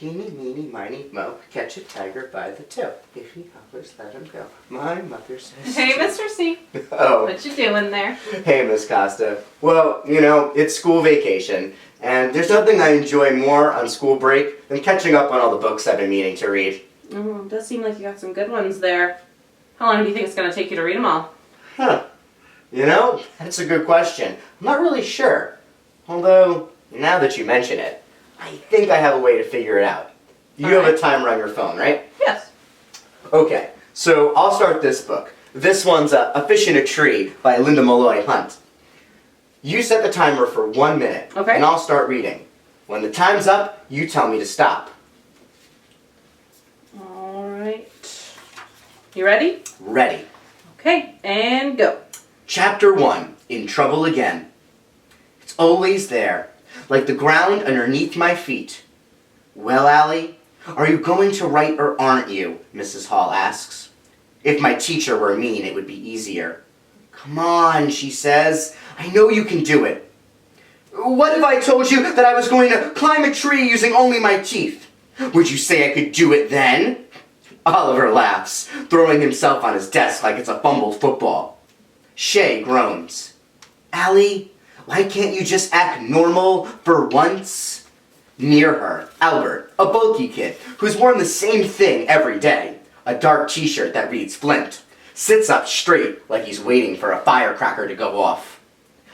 Eeny, meeny, miny, mo, catch a tiger by the toe. If he hollers, let him go. My mother says... Hey, Mr. C. Oh. What you doing there? Hey, Miss Costa. Well, it's school vacation, and there's nothing I enjoy more on school break than catching up on all the books I've been meaning to read. Oh, it does seem like you got some good ones there. How long do you think it's going to take you to read them all? Huh. That's a good question. I'm not really sure. Although, now that you mention it, I think I have a way to figure it out. You have a timer on your phone, right? Yes. Okay, so I'll start this book. This one's A Fish in a Tree by Linda Malloy Hunt. You set the timer for 1 minute, Okay. and I'll start reading. When the time's up, you tell me to stop. All right. You ready? Ready. Okay, and go. Chapter 1, In Trouble Again. It's always there, like the ground underneath my feet. Well, Allie, are you going to write or aren't you? Mrs. Hall asks. If my teacher were mean, it would be easier. Come on, she says. I know you can do it. What if I told you that I was going to climb a tree using only my teeth? Would you say I could do it then? Oliver laughs, throwing himself on his desk like it's a fumbled football. Shay groans. Allie, why can't you just act normal for once? Near her, Albert, a bulky kid who's worn the same thing every day, a dark t-shirt that reads Flint, sits up straight like he's waiting for a firecracker to go off.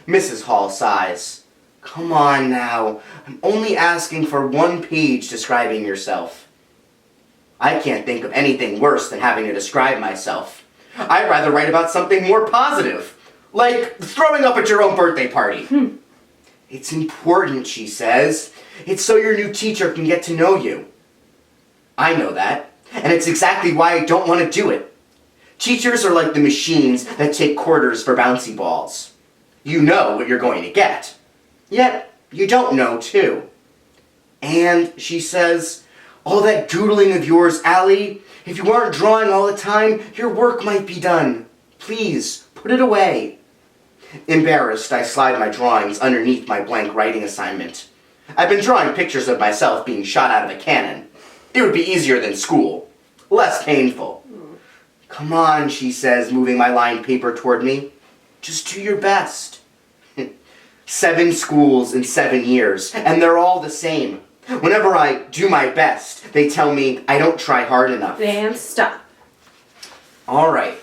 Mrs. Hall sighs. Come on now, I'm only asking for 1 page describing yourself. I can't think of anything worse than having to describe myself. I'd rather write about something more positive, like throwing up at your own birthday party. It's important, she says. It's so your new teacher can get to know you. I know that, and it's exactly why I don't want to do it. Teachers are like the machines that take quarters for bouncy balls. You know what you're going to get. Yet, you don't know, too. And, she says, all that doodling of yours, Allie, if you aren't drawing all the time, your work might be done. Please, put it away. Embarrassed, I slide my drawings underneath my blank writing assignment. I've been drawing pictures of myself being shot out of a cannon. It would be easier than school. Less painful. Come on, she says, moving my lined paper toward me. Just do your best. 7 schools in 7 years, and they're all the same. Whenever I do my best, they tell me I don't try hard enough. And stop. All right.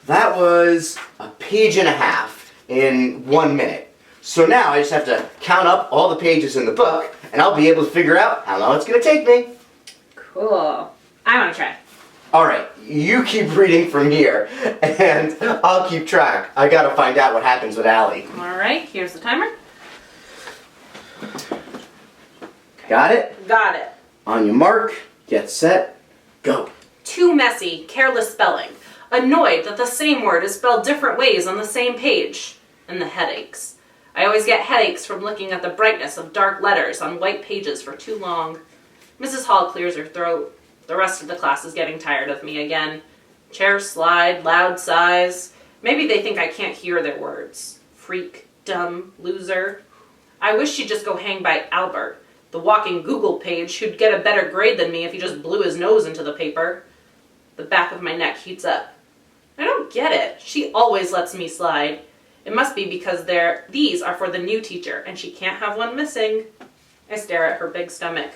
That was 1.5 pages in 1 minute. So now I just have to count up all the pages in the book, and I'll be able to figure out how long it's going to take me. Cool. I want to try. All right, you keep reading from here, and I'll keep track. I got to find out what happens with Allie. All right, here's the timer. Got it? Got it. On your mark, get set, go. Too messy, careless spelling. Annoyed that the same word is spelled different ways on the same page. And the headaches. I always get headaches from looking at the brightness of dark letters on white pages for too long. Mrs. Hall clears her throat. The rest of the class is getting tired of me again. Chairs slide, loud sighs. Maybe they think I can't hear their words. Freak, dumb, loser. I wish she'd just go hang by Albert, the walking Google page who'd get a better grade than me if he just blew his nose into the paper. The back of my neck heats up. I don't get it. She always lets me slide. It must be because these are for the new teacher, and she can't have one missing. I stare at her big stomach.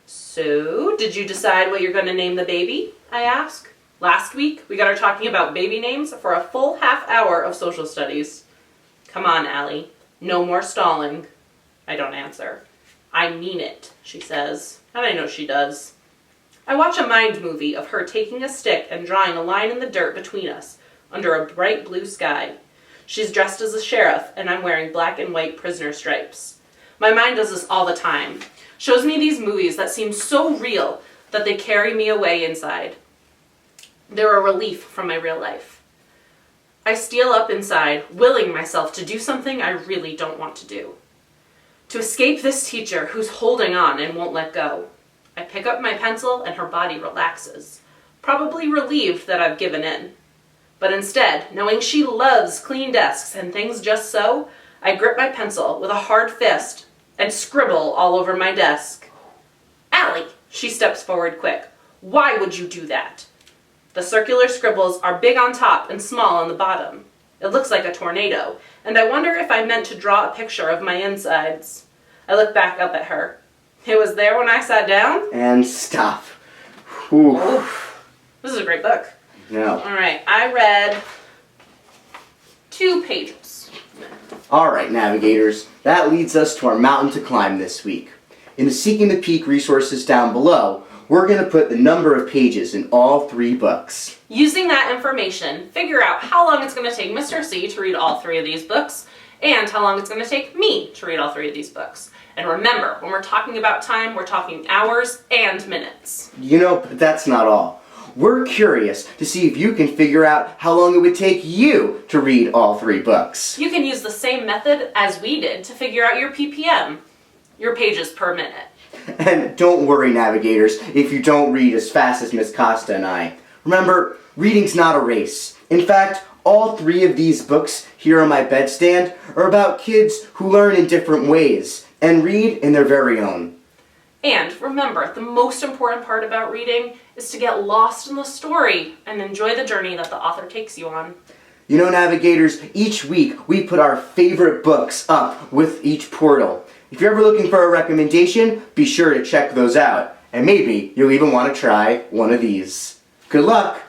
So, did you decide what you're going to name the baby? I ask. Last week, we got her talking about baby names for a full half hour of social studies. Come on, Allie. No more stalling. I don't answer. I mean it, she says, and I know she does. I watch a mind movie of her taking a stick and drawing a line in the dirt between us, under a bright blue sky. She's dressed as a sheriff, and I'm wearing black and white prisoner stripes. My mind does this all the time. Shows me these movies that seem so real that they carry me away inside. They're a relief from my real life. I steal up inside, willing myself to do something I really don't want to do. To escape this teacher who's holding on and won't let go. I pick up my pencil and her body relaxes, probably relieved that I've given in. But instead, knowing she loves clean desks and things just so, I grip my pencil with a hard fist and scribble all over my desk. Allie, She steps forward quick. Why would you do that? The circular scribbles are big on top and small on the bottom. It looks like a tornado, and I wonder if I meant to draw a picture of my insides. I look back up at her. It was there when I sat down? And stop. Whew. Oof. This is a great book. No. All right, I read 2 pages. All right, navigators, that leads us to our mountain to climb this week. In the Seeking the Peak resources down below, we're going to put the number of pages in all 3 books. Using that information, figure out how long it's going to take Mr. C to read all 3 of these books, and how long it's going to take me to read all 3 of these books. And remember, when we're talking about time, we're talking hours and minutes. You know, but that's not all. We're curious to see if you can figure out how long it would take you to read all 3 books. You can use the same method as we did to figure out your PPM, your pages per minute. And don't worry, navigators, if you don't read as fast as Miss Costa and I. Remember, reading's not a race. In fact, all 3 of these books here on my bedstand are about kids who learn in different ways and read in their very own. And remember, the most important part about reading is to get lost in the story and enjoy the journey that the author takes you on. You know, navigators, each week we put our favorite books up with each portal. If you're ever looking for a recommendation, be sure to check those out. And maybe you'll even want to try one of these. Good luck!